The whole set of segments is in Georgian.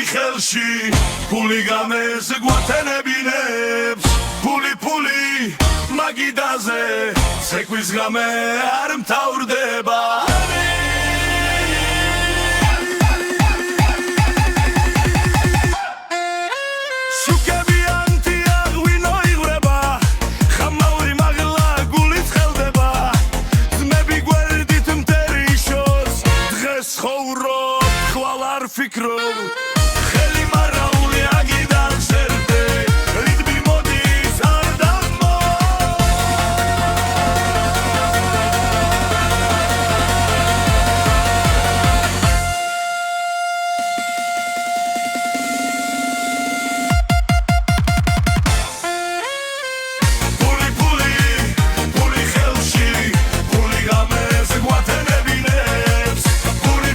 puli ხელში puli გამეს გვათენებინებს puli მაგიდაზე ცეკვის გამე არ მთავრდება Fikro, Heli Marauli Agidan Serte, Ritmi Modis Ardamo. Puli Helshi, Puli Games, Guatenebinets, Puli.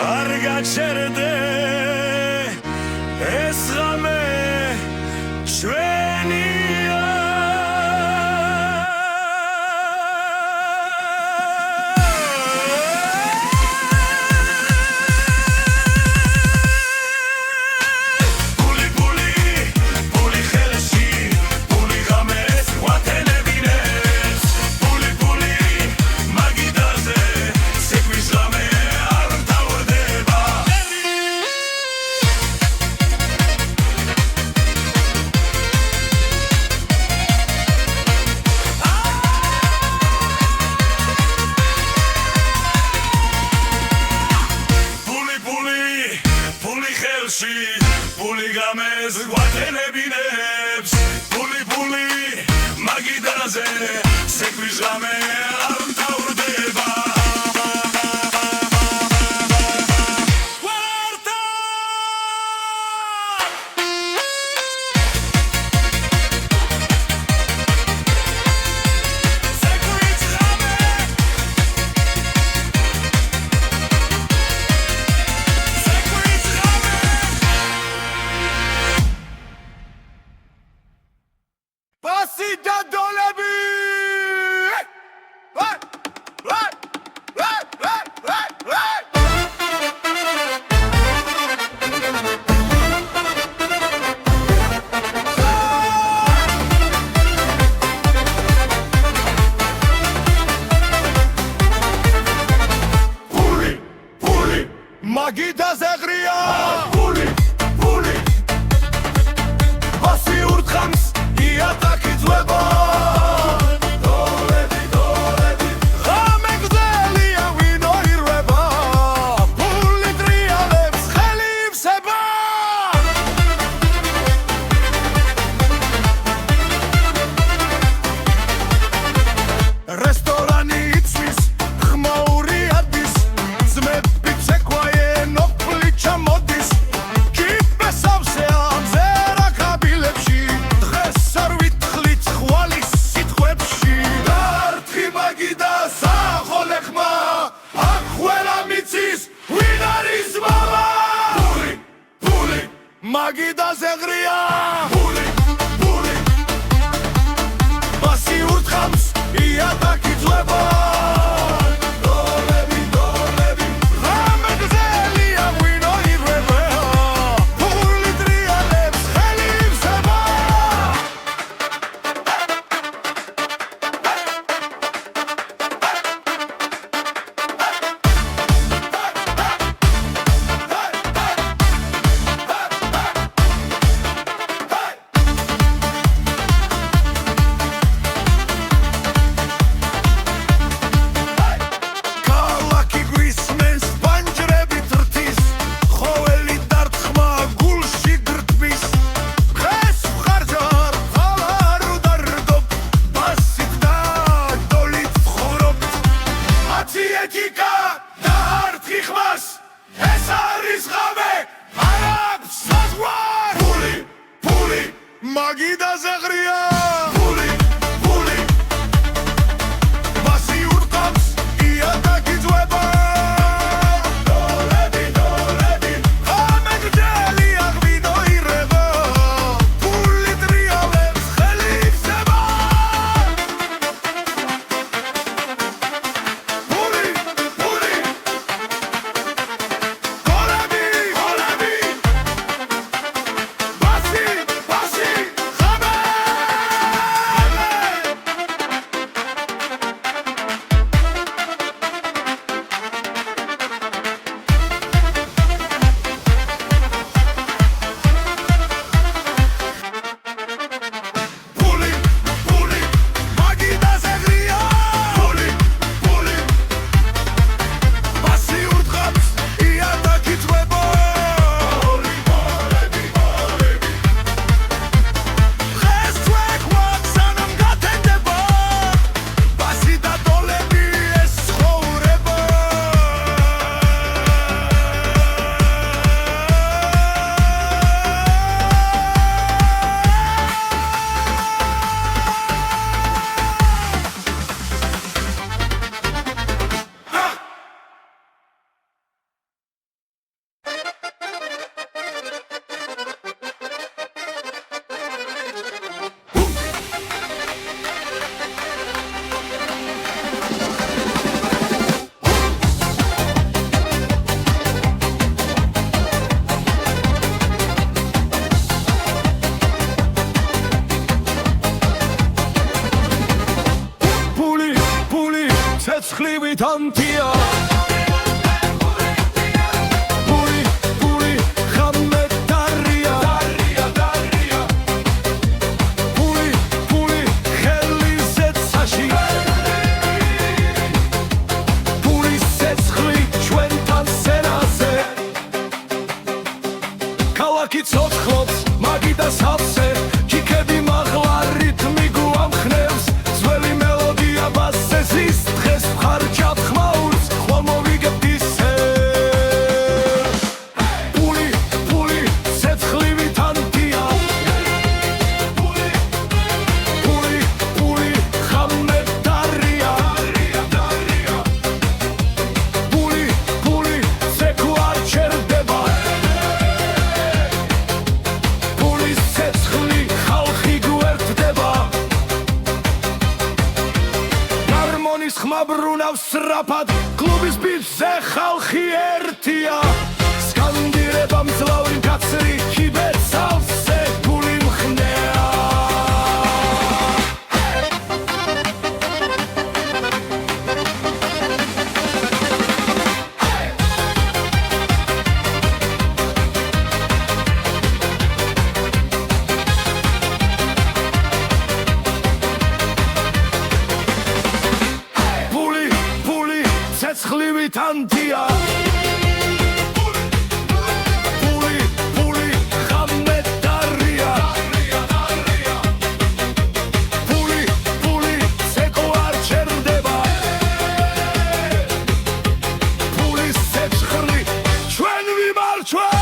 Argacherde esrame shvenia Puli helshi puli games guatenebines puli magidaze sekvis game Puli games guatenebinets Puli magidaze sekvis game ar mtavrdeba Magidaze ღრია puli Vasi urtxams iataki dzweba Doledi Xame gzelია ვინო ირვება Puli ტრიალებს ხელი ივსება რესტორანი იცვის ხმაური ადის ძმები ცეკვაენ ოფლიჩა მოდის კიპესავსე ამზერა კაბილებში დღეს არ ვითხლით ხვალის სიტყვებში დარტყი მაგიდა სახოლეხმა აქ ყველა მიცის ვინ არის მამა puli მაგიდაზე ღრია puli Vasi urtxams iataki dzweba ენერგეტიკა და არტი ხმას ეს არის ღამე არ აქვს საზღვარი ფული მაგიდაზე ღრია ფული ბასი ურტყამს იატაკი ძვება დოლები ღამე გრძელი აღვინო ირება ფული ტრიალებს ხელი იხსება ცეცხლივით ანთია ფული ღამე დარია ფული ხელი ზეცაში ფულის ცეცხლი ჩვენთან სენაზე ქალაქი ცოცხლობს მაგიდა სავსე ჩიქები მაღლა რითმი გვამხნევს ძველი მელოდია ბასესის დღეს ხარჯავ ხმაურს ხვალ მოვიგებთ ისე ფული ცეცხლივით ანთია ფული ღამე დარია ფული ზექო არ ჩერდება ფულის ცეცხლი ხალხი გვერდდება გარმონის ხმა ბრუნავს სწრაფად კლუბის ბიჭზე ხალხი ერთია სკანდირება მძლავრი მკაცრი ჩიბერს ავსე ფული მხნეა ფული ცეცხლივით ანთია ფული ღამე დარია ფული ზექო არ ჩერდება ფულის ცეცხლი ჩვენ ვიმარჯვეთ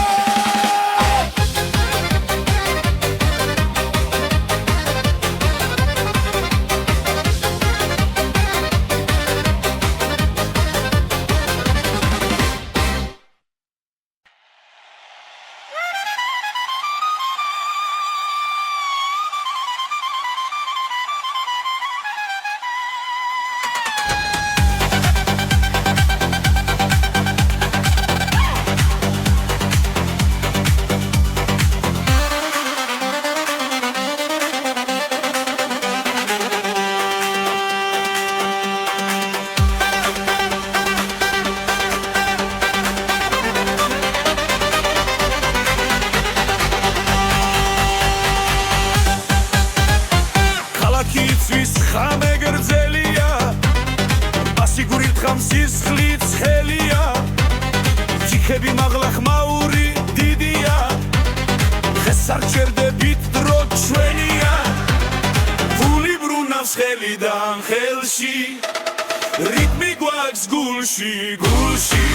ღამე გრძელია ასიგურით ხამ სისხლი ცხელია ჩიქები მაღლა ხმაური დიდია დღეს არ ჩერდებით დრო ჩვენია ფული ბრუნავს ხელიდან ხელში რიტმი გვაქვს გულში გულში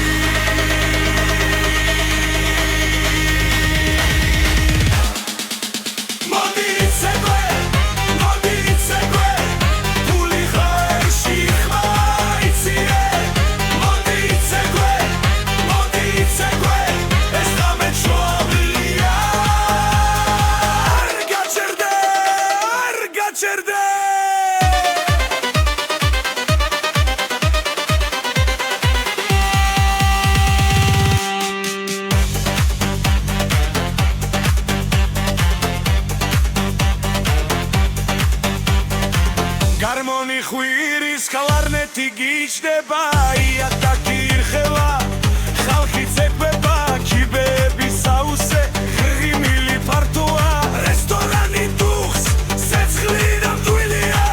Гармონი ხვირის კლარნეტი გიჩდება იატაკი ირხევა ხალხი ცეკვება კიბეები საუსე ღიმილი ფართოა რესტორანი დუხს სეცხლი ნამდვილია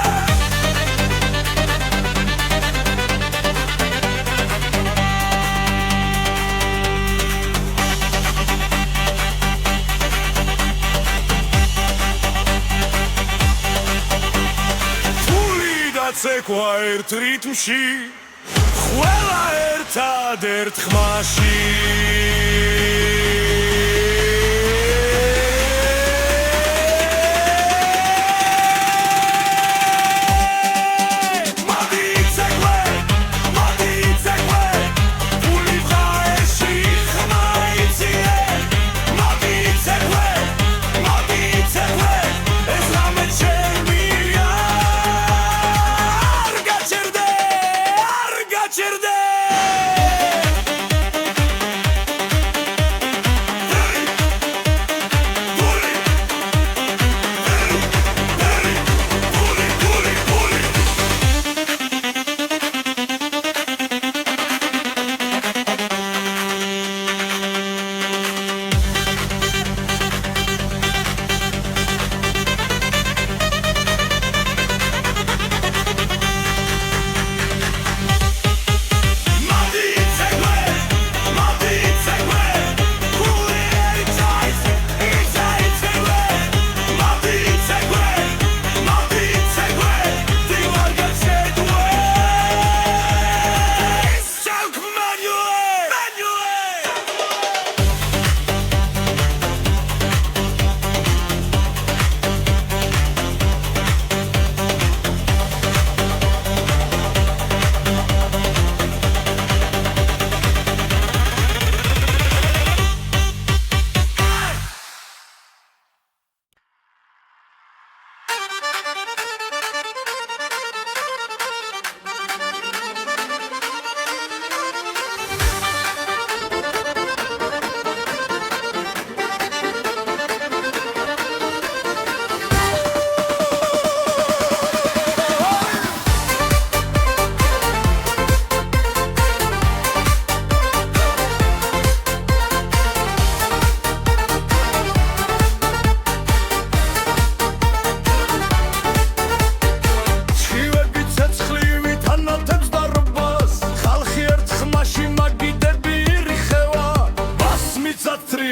ცეკვა ერთ რიტმში ყველა ერთადერთ ხმაში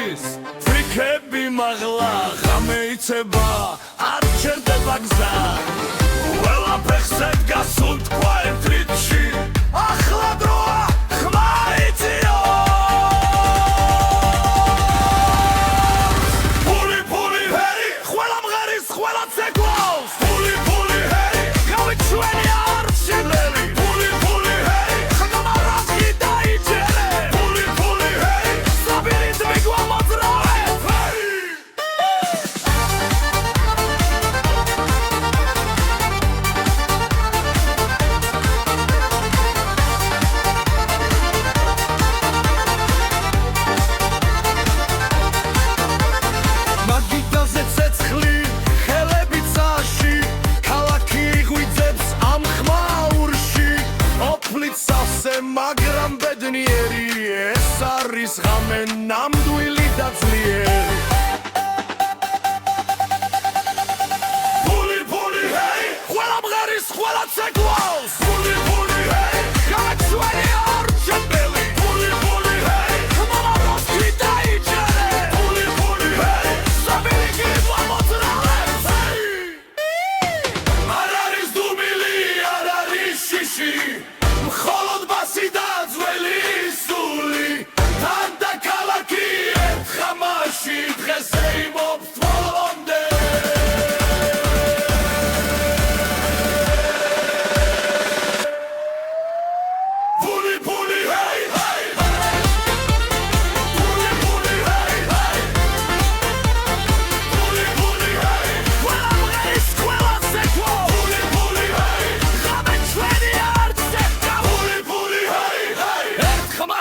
ფრიქები მაღლა ღამე იცება არ ჩერდება გზა ყველა ფეხზე გასულთქვა ერთ რიტმში ახლა დროა ხმა იციო ფული ჰერი ყველა მღერის ყველა ცეკვავს ფული ჰერი გავიქ ჩვენი არჩილელი ფული ჰერი ხმა რაზი დაიჯერე ფული ჰერი საბირით მიგვამოძრავე მაგრამ ბედნიერი ეს არის ღამე ნამდვილი და ძლიერი ფული ჰეი ყველა მღერის ყველა ცეკვავს ფული ჰეი გაჩვენი არჩეველი ფული ჰეი ხმა რაზი დაიჯერე ფული ჰეი საბირით მიგვამოძრავე არ არის დუმილი არ არის შიში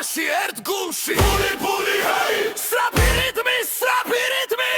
Lassi ert gulshi Puli puli hey Strapi ritmi strapi ritmi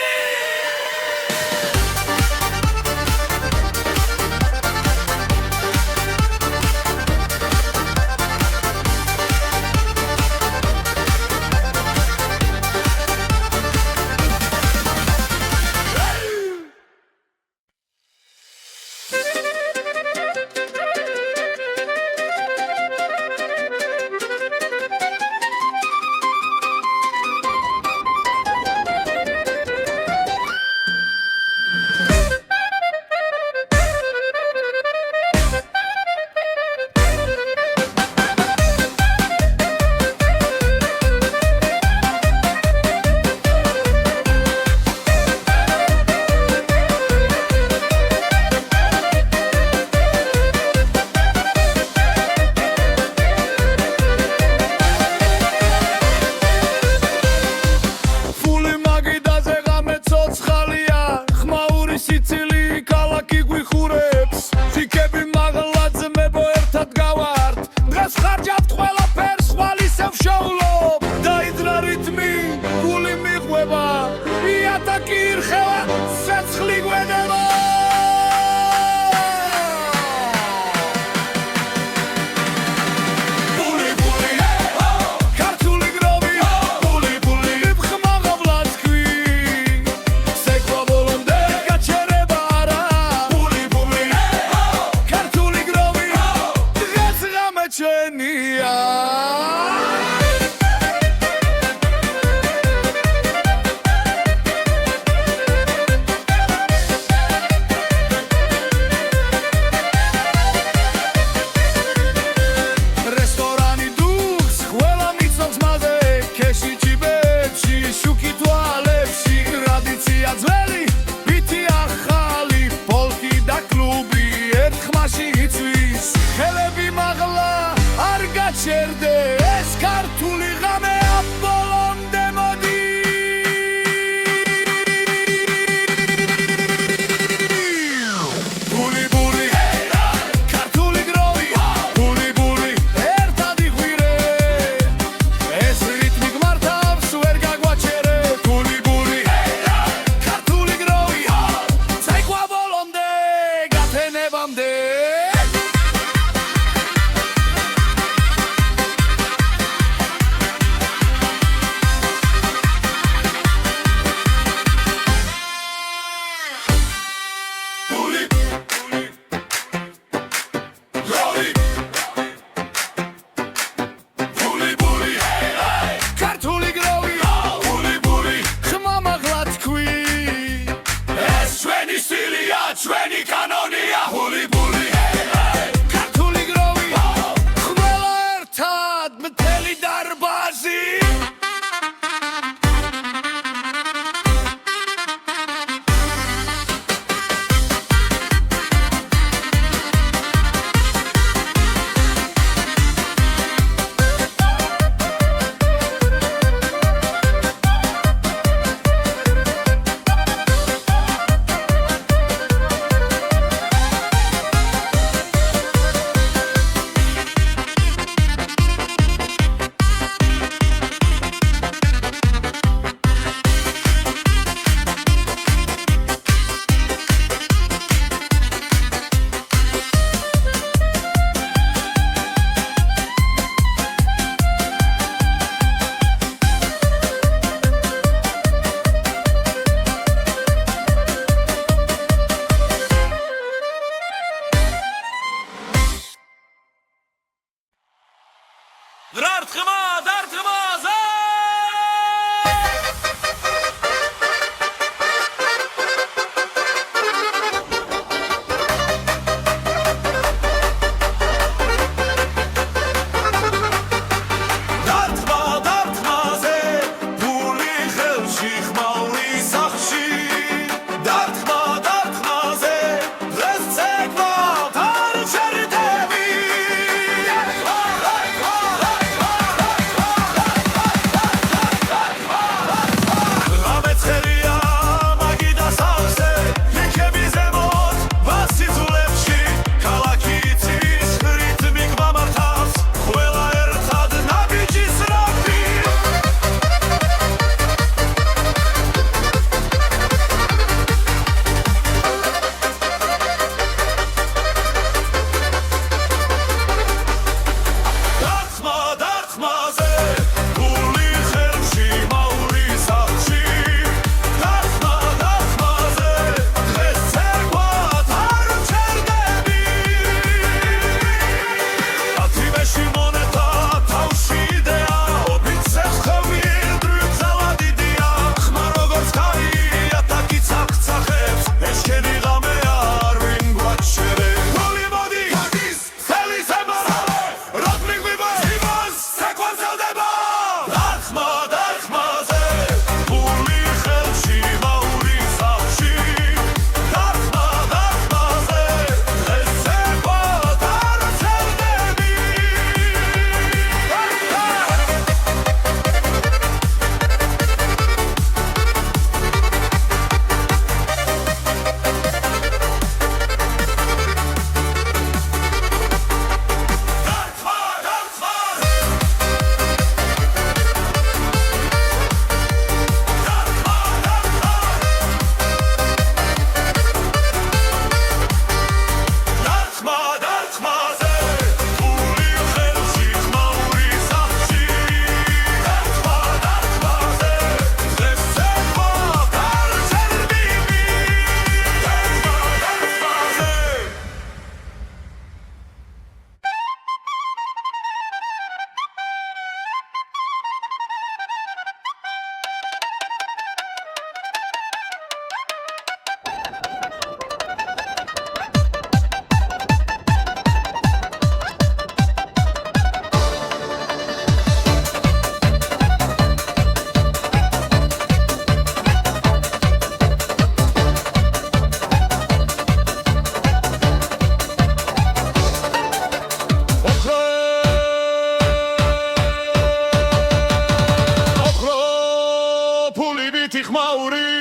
ხმაური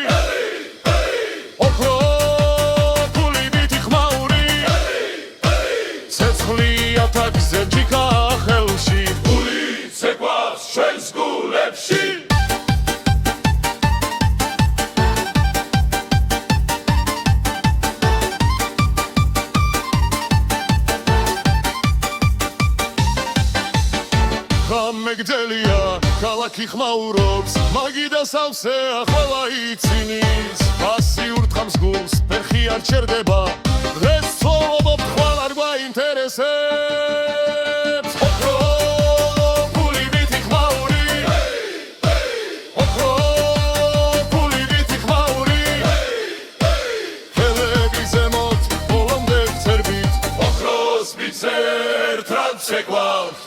ოქრო ფული მითი ხმაური ცეცხლია თაგზე ჯიქა ხელში ფული ცეკვავს ჩვენს გულებში მეგძელია ქალაქი ხმაურობს მაგიდა სავსე ახლა იცინის პასიურ თხამს გულს ფერხი არ ჩერდება დღეს ცხოვრობ ხვალ არ გვაინტერესებს ოქრო ფული მითი ხმაური ოქრო ფული მითი ხმაური ხელები ზემოთ ბოლომდე ვწერბით ოქროს მიცერ ტრად შეგვავს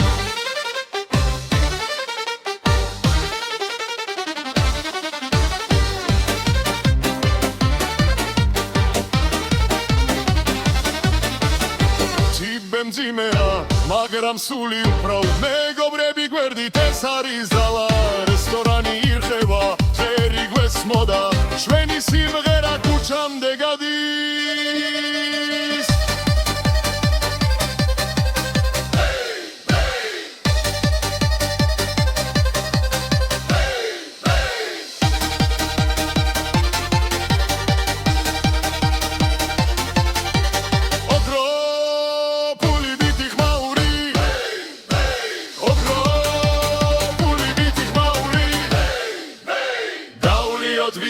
მძიმეა მაგრამ სული უფრო მეგობრები გვერდით ეს არის ძალა რესტორანი ირხევა წერი გვესმოდა ჩვენი სიმღერა ქუჩამდე გადის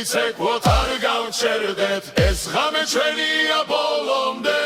ვიცეკვოთ არ გავჩერდეთ ეს ღამე ჩვენია ბოლომდე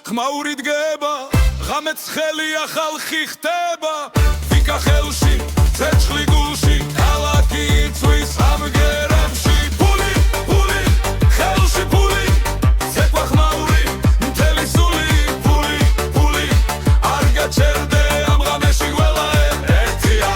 ხმაური დგება ღამეც ხელია ხალხი ხდება ვიკა ხელში ცეცხლი გულში ქალაქი იწვის ამგერებში ფული ფული ხელში ფული ცეკვა ხმაური მთელი სული ფული ფული არ გაჩერდე ამ ღამეში ყველა ერთია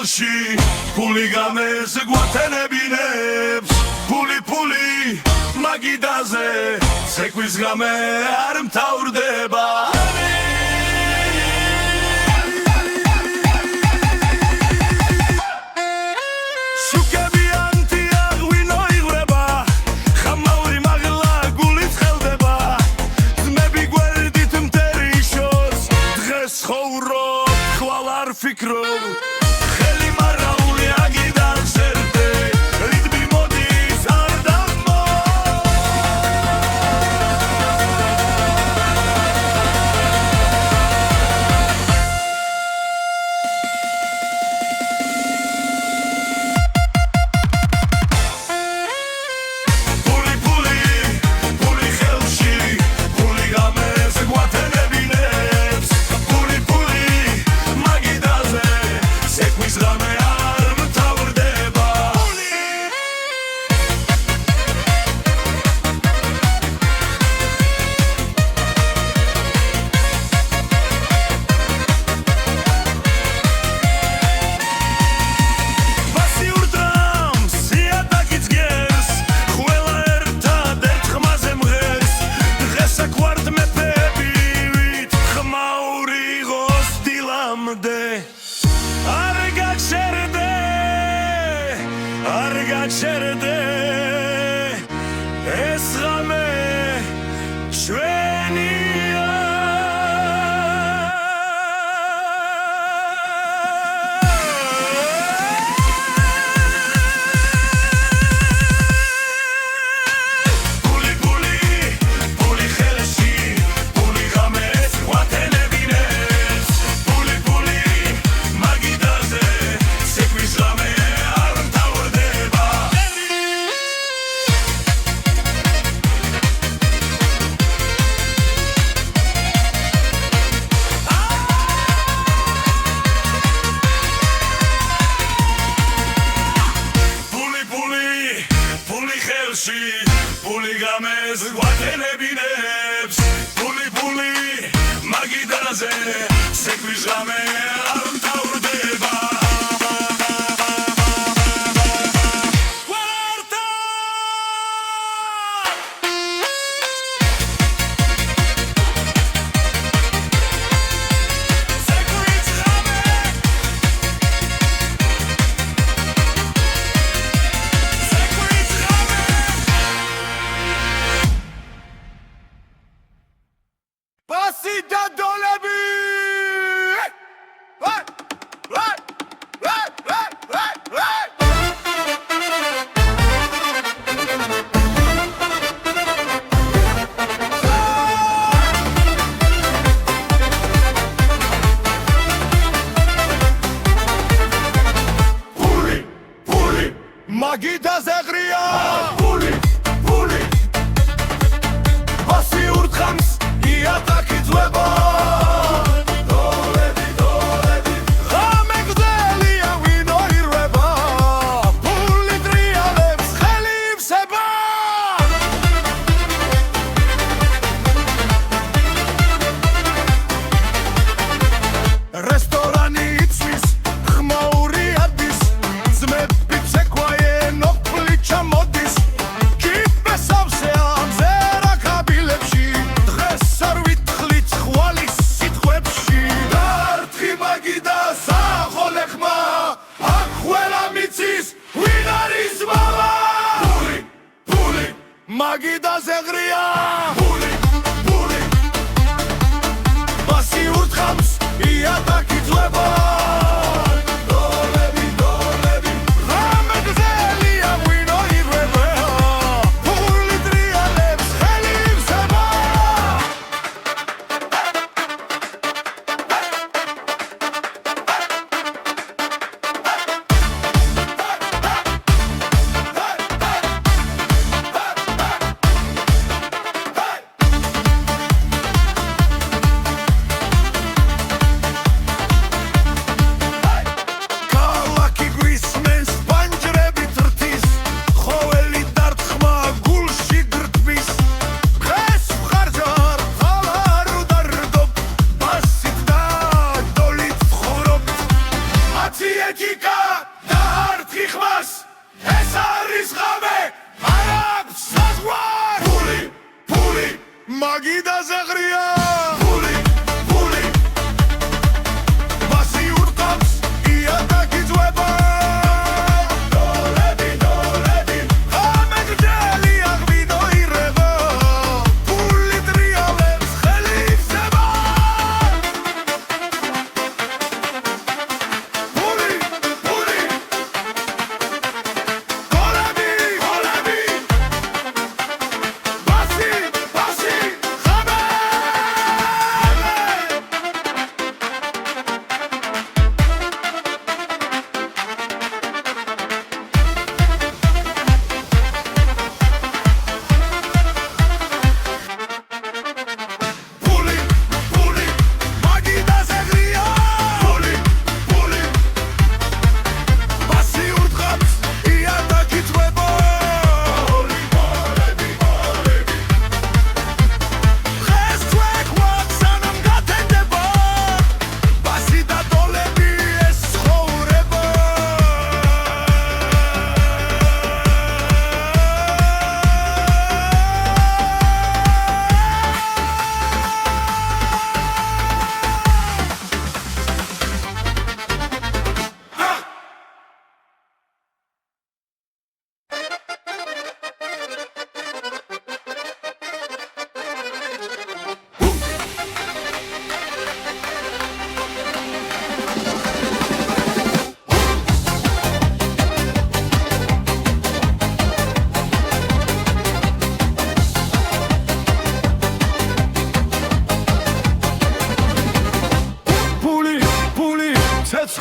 ხელში ფული გამეს გვათენებინებს ფული მაგიდაზე ცეკვის გამე არ მთავრდება ფიქრობ ხელი მარაული აგიდან სერდე რიტმი მოდის არ დამო ფული ხელში ფული გამეს გვათენებინებს ცეკვის გამე არ მთავრდება პასიურ დრამს იატაკიც გერს ყველა ერთადერთ ხმაზე მღერს დღეს აქ ვართ მეფები ვით ხმაური ღოს დილამდე არ გაჩერდე ეს ღამე ჩვენია ფული ხელში ფული გამეს გვათენებინებს ფული მაგიდაზე ცეკვის ღამე ფული გამეს გვათენებინებს ფული მაგიდაზე ცეკვის ღამე არ მთავრდება მაგიდაზე ღრია ფული პასიურ დღამს იატაკი ძვება ღამე გრძელია ვინო ირვება ფული ტრიალებს ხელი ივსება რესტორანი იცვის ხმაური ადის ძმები ცეკვაენ მოდის კიპესავსე ამზერა კაბილებში დღეს არ ვითხლით ხვალის სიტყვებში დარტყი მაგიდა სახოლე ხმა აქ ყველა მიცის ვინ არის მამა ფული მაგიდაზე ღრია ფული პასიურ დღამს იატაკი ძვება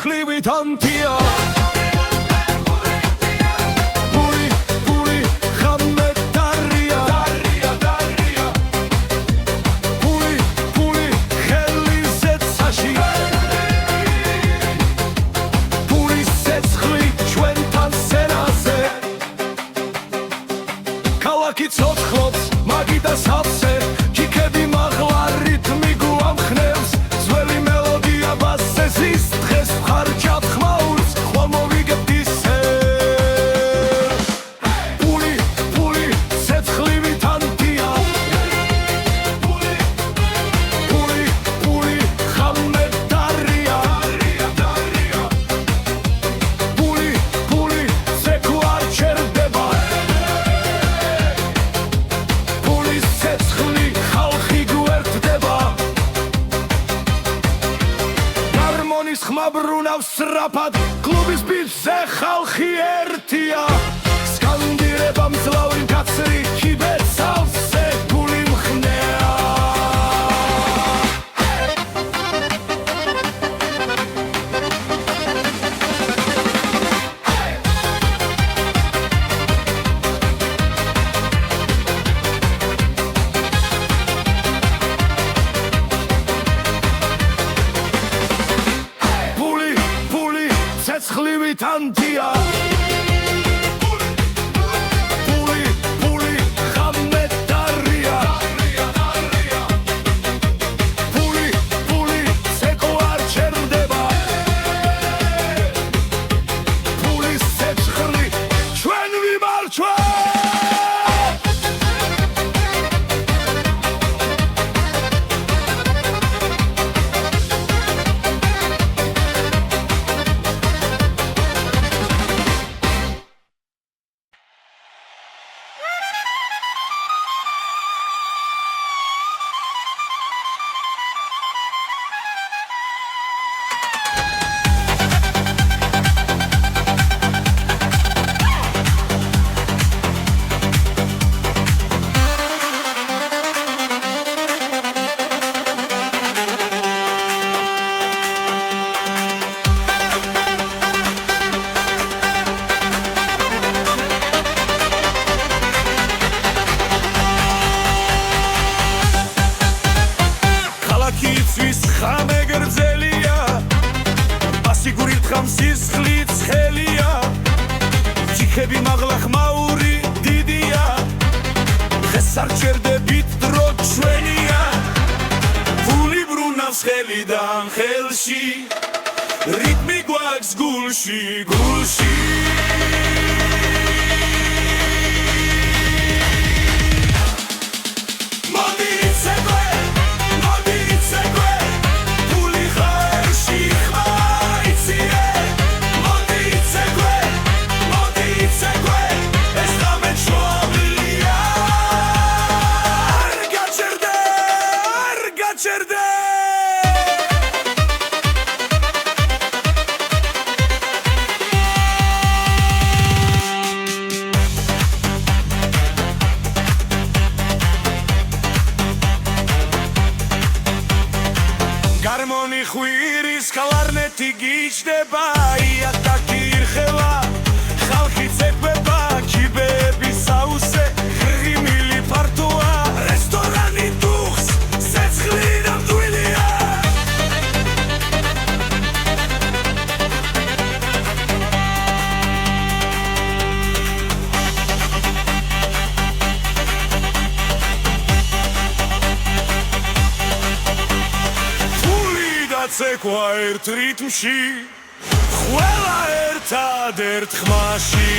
ცეცხლივით ანთია პული ხამე დარია პული ხელი ზეცაში პულის ცეცხლი ჩვენთან სენაზე ქალაქი ცოცხლობს მაგიდა სავსე ჩიქები მაღლა რითმი გვამხნევს ძველი მელოდია ბასზე ზის დღეს ხარჯად ხმაურს ხვალ მოვიგებთ ისე პული ცეცხლივით ანთია პული ხამე დარია პული ზექო არ ჩერდება პულის ცეცხლი ხალხი გვერდდება ჰარმონის ხმა ბრუნავს სწრაფად კლუბის ბიჭზე ხალხი ერთია სკანდირება მძლავრი მკაცრი ჩიბეთ სავსე გული მხნეა პული ცეცხლივით ანთია პული ხამე დარია პული ზექო არ ჩერდება პულის ცეცხლი ჩვენ ვიმარჩვენთ ხამე გრძელია ასიგური თხამ სისხლი ცხელია ჩიქები მაღლა ხმაური დიდია დღეს არ ჩერდებით დრო ჩვენია პული ბრუნავს ხელიდან ხელში რიტმი გვაქვს გულში ჰარმონი ხვირის კლარნეტი გიჩდება იატაკი ირხევა ხალხი ცეკვება ჩიბები საუსე ღიმილი ფართოა რესტორანი დუხს ცეცხლი ნამდვილია ცეკვა ერთ რიტმში ყველა ერთად ერთ ხმაში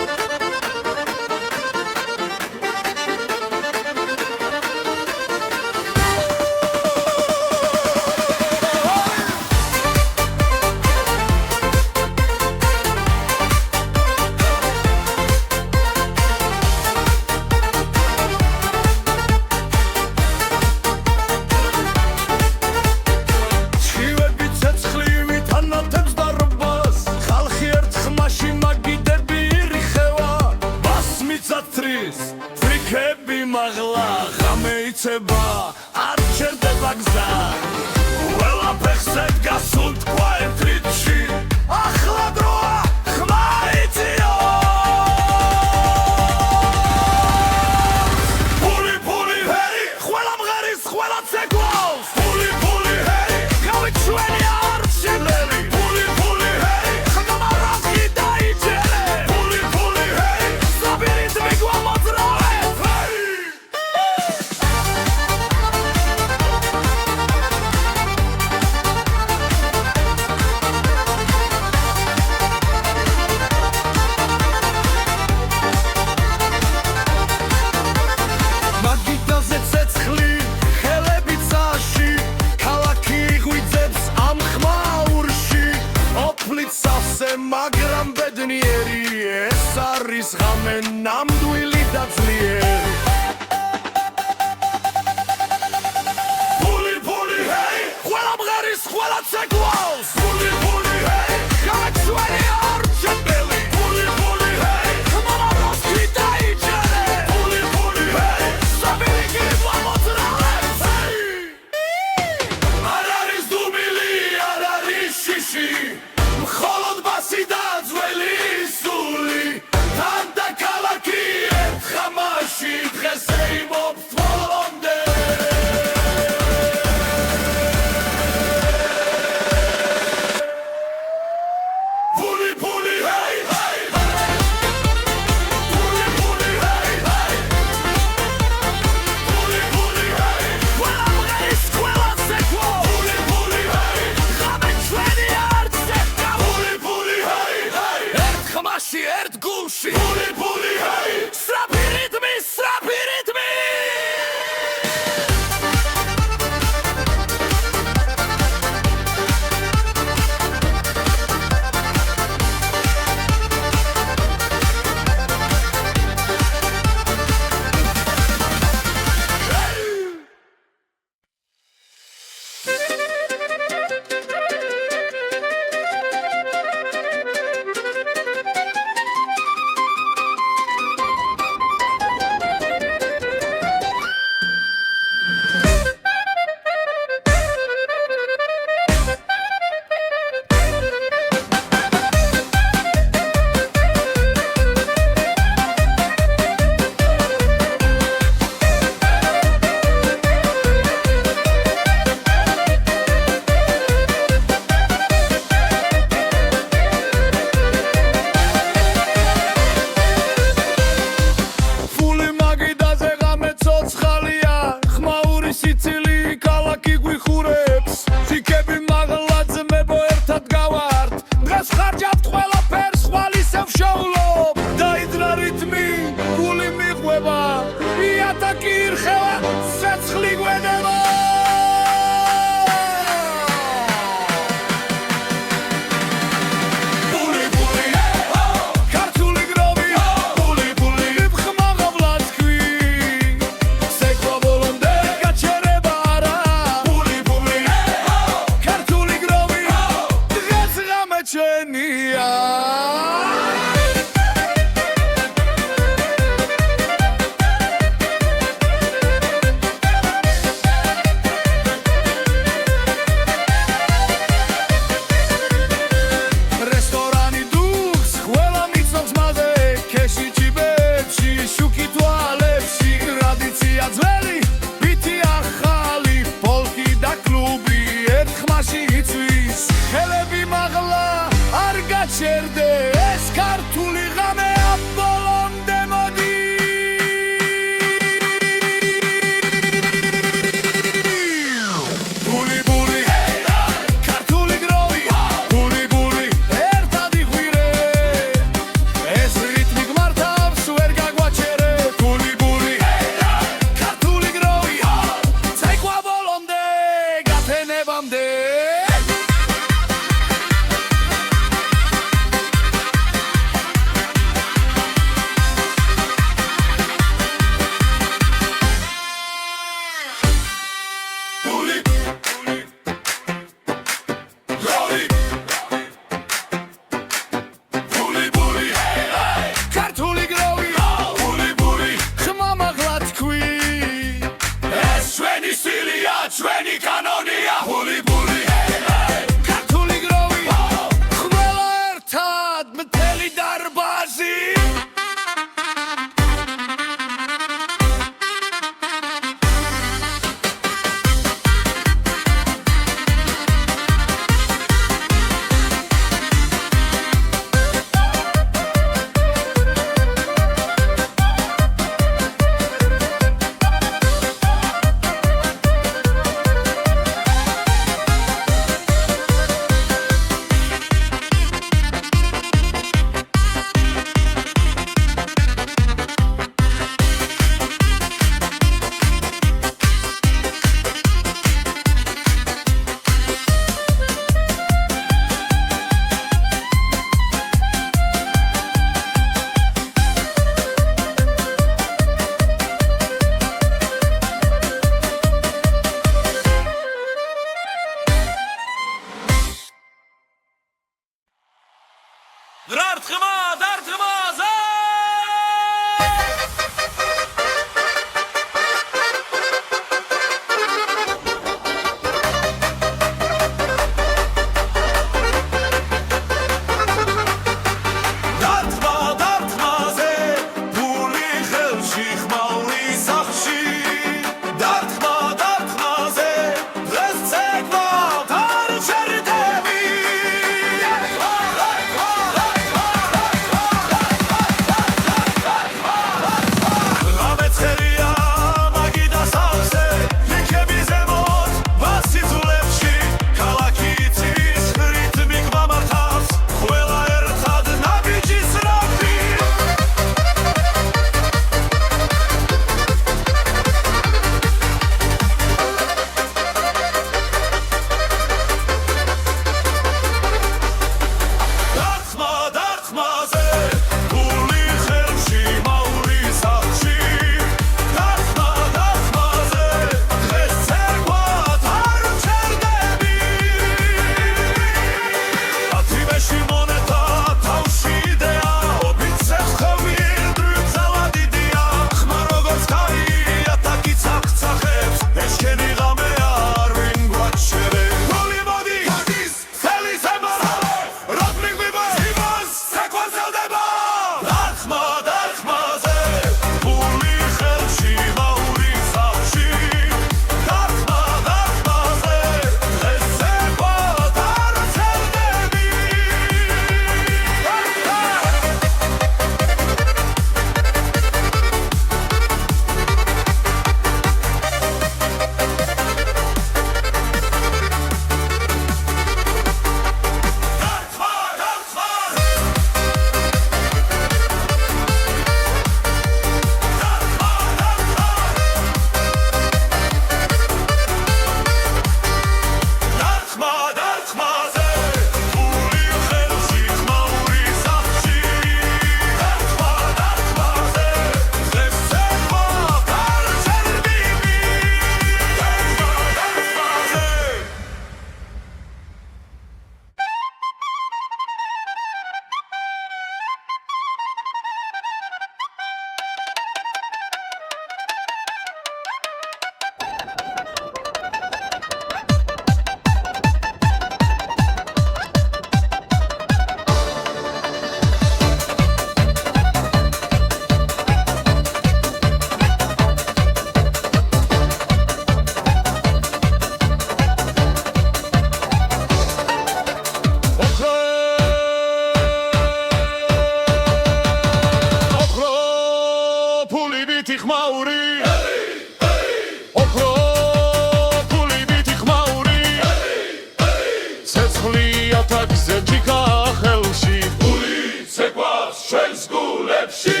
სახლია თაგზე ჯიქა ხელში გული ცეკვავს ჩვენს გულებში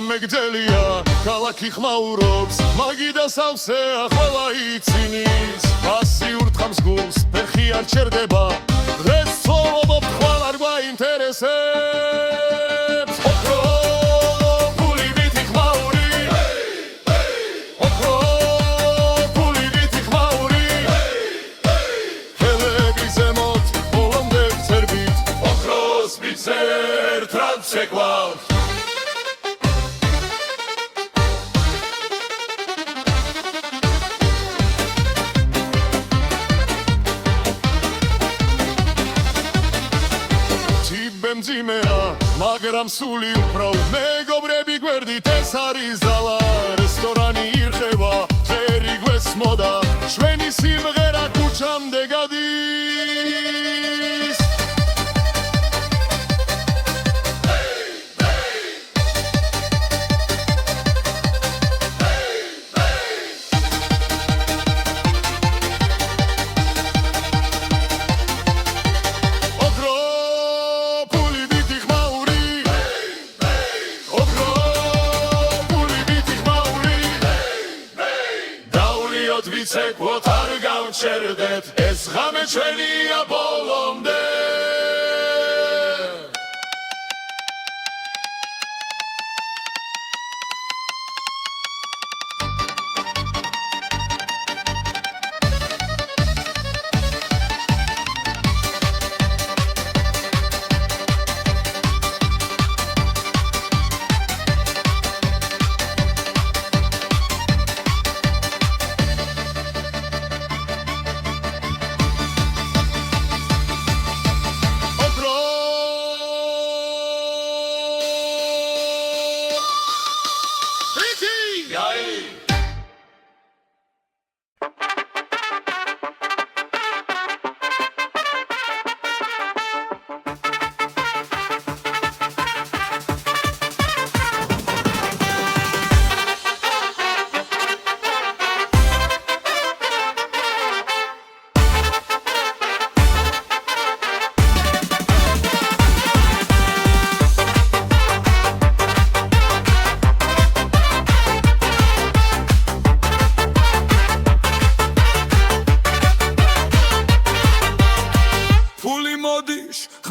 მეგდელია ქალაქი ხმაურობს მაგიდა სავსე ახლა ცინის ფასი ურთხამს გულს ფეხი არ ჩერდება დღეს ცხოვრობ ხვალ არ გვაინტერესებს ოქრო ფული ვითი ხმაური ოქრო ფული ვითი ხმაური ხელები ზემოთ ბოლომდე ვწერბით ოქროს მიცერ ტრანსეკვავთ მძიმეა მაგრამ სული უფრო მეგობრები გვერდით ეს არის ზალა რესტორანი ირხება ძერი გვესმოდა ჩვენი სიმღერა ქუჩამდე გადის ვიცეკვოთ არ გავჩერდეთ ეს ღამე ჩვენია ბოლომდე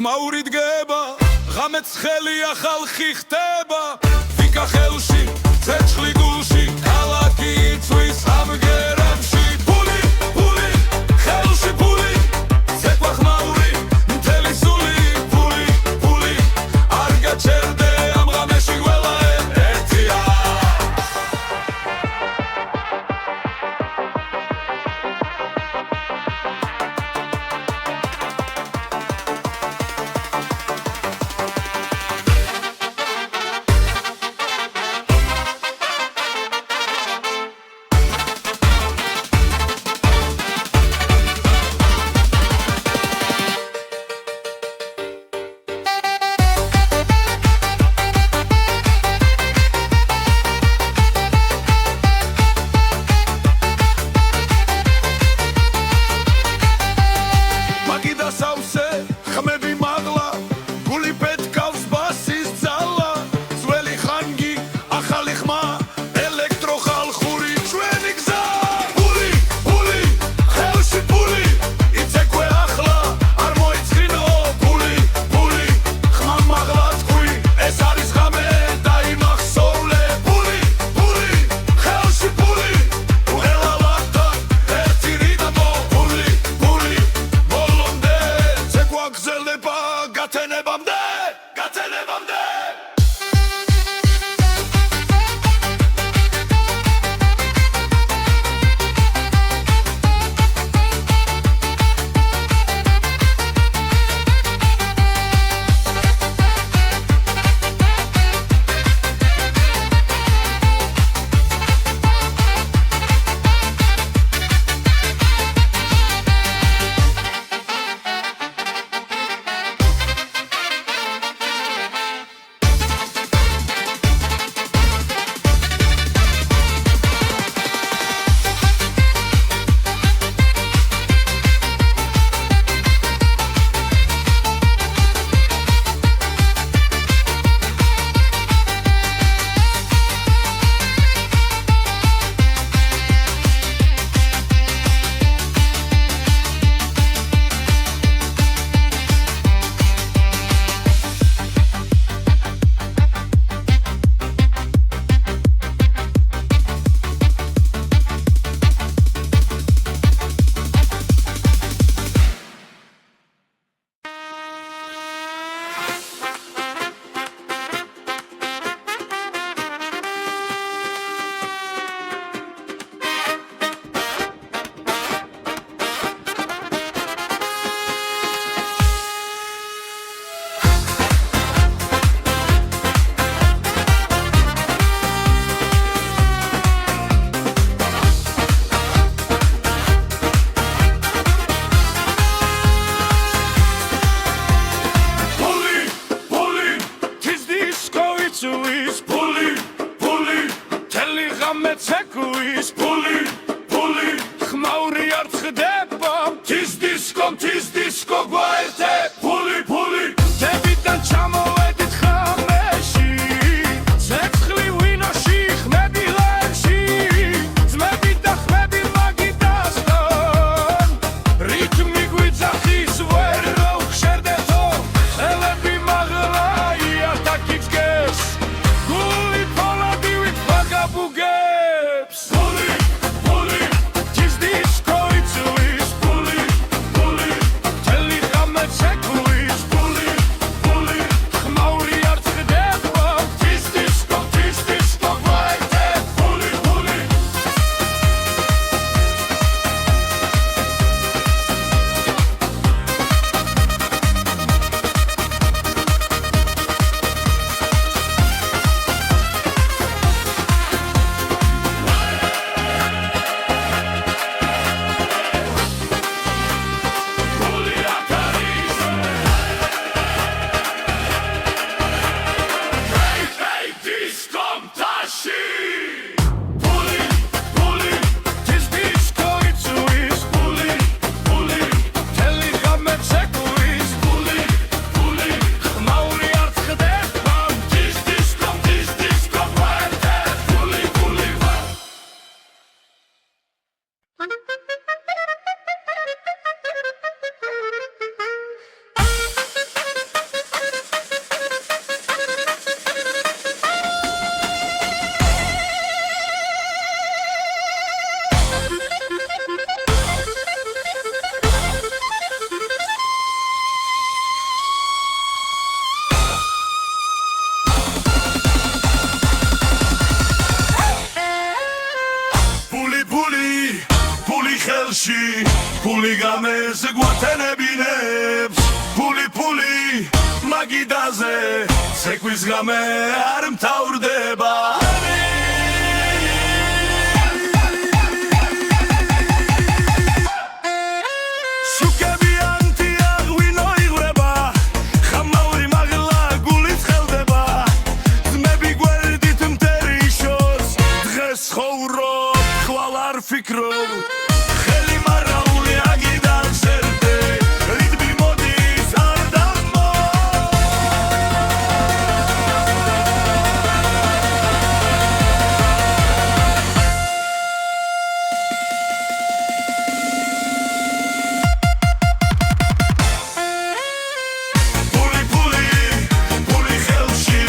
ხმაური დგება ღამეც ხელია ხალხი ხდება ვიკა ხელში ცეცხლი გულში ქალაქი იწვის ამგერებში ფული ფული ხელში ფული ცეკვა ხმაური მთელი სული ფული ფული არ გაჩერდე ამ ღამეში ყველა ერთია ხელში ფული გამეს გვათენებინებს ფული მაგიდაზე ცეკვის გამე არ მთავრდება ფიქრობ ხელი მარაული აგიდან სერდე რიტმი მოდის არ დამო ფული ხელში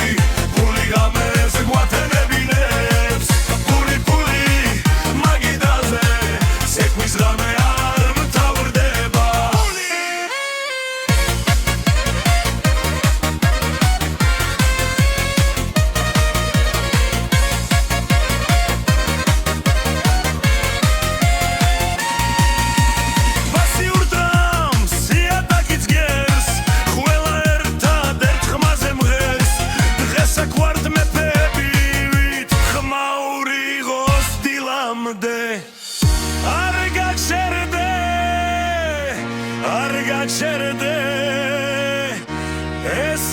ფული გამეს გვათენებინებს ცეკვის გამე არ მთავრდება პასიურ დრამს იატაკიც გერს ყველა ერთად ხმაზე მღერს დღესა გვარდ მეფები ვით ხმაური ღოს დილამდე არ გაგშერდე ეს